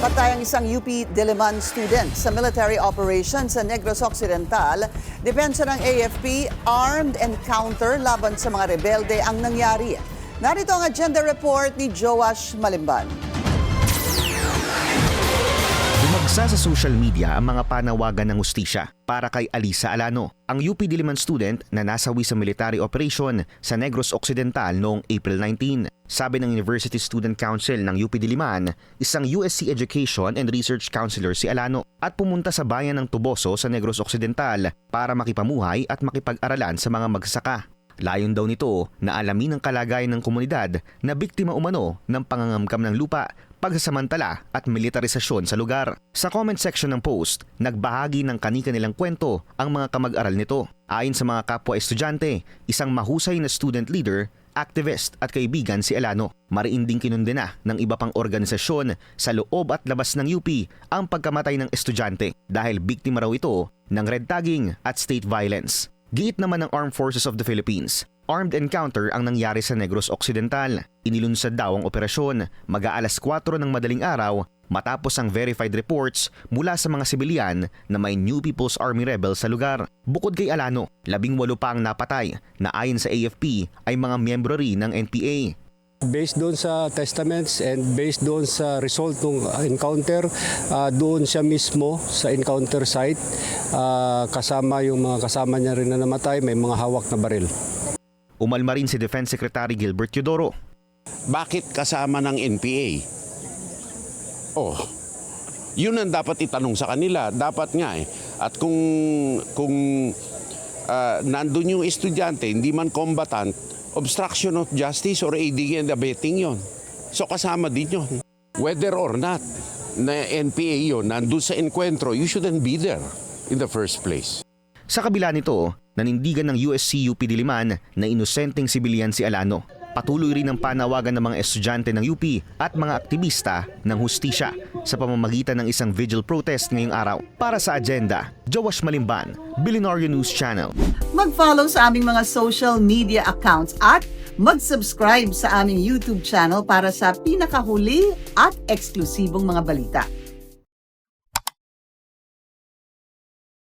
Patay ang isang UP Diliman student sa military operation sa Negros Occidental. Depensa ng AFP, armed encounter laban sa mga rebelde ang nangyari. Narito ang agenda report ni Joash Malimban. Bumagsa sa social media ang mga panawagan ng hustisya para kay Alisa Alano, ang UP Diliman student na nasawi sa military operation sa Negros Occidental noong April 19. Sabi ng University Student Council ng UP Diliman, isang USC Education and Research Counselor si Alano at pumunta sa bayan ng Tuboso sa Negros Occidental para makipamuhay at makipag-aralan sa mga magsasaka. Layon daw nito na alamin ang kalagayan ng komunidad na biktima umano ng pangangamkam ng lupa, pagsasamantala at militarisasyon sa lugar. Sa comment section ng post, nagbahagi ng kani-kanilang kwento ang mga kamag-aral nito. Ayon sa mga kapwa estudyante, isang mahusay na student leader, activist at kaibigan si Alano. Mariinding kinundena ng iba pang organisasyon sa loob at labas ng UP ang pagkamatay ng estudyante dahil biktima raw ito ng red tagging at state violence. Giit naman ng Armed Forces of the Philippines, armed encounter ang nangyari sa Negros Occidental. Inilunsad daw ang operasyon mag-aalas 4 ng madaling araw matapos ang verified reports mula sa mga sibilyan na may New People's Army rebel sa lugar. Bukod kay Alano, 18 pa ang napatay na ayon sa AFP ay mga miyembro rin ng NPA. Based doon sa testaments and based doon sa result ng encounter, doon siya mismo sa encounter site, kasama yung mga kasama niya rin na namatay, may mga hawak na baril. Umalma rin si Defense Secretary Gilbert Teodoro. Bakit kasama ng NPA? Oh, yun ang dapat itanong sa kanila. Dapat nga eh. At kung nandun yung estudyante, hindi man combatant, obstruction of justice or aiding and abetting yon. So kasama din yun. Whether or not na NPA yun, nandun sa enkwentro, you shouldn't be there in the first place. Sa kabila nito, nanindigan ng USC UP Diliman na inosenteng sibilyan si Alano. Patuloy rin ang panawagan ng mga estudyante ng UP at mga aktivista ng hustisya sa pamamagitan ng isang vigil protest ngayong araw. Para sa agenda, Joash Malimban, Billionaire News Channel. Mag-follow sa aming mga social media accounts at mag-subscribe sa aming YouTube channel para sa pinakahuli at eksklusibong mga balita.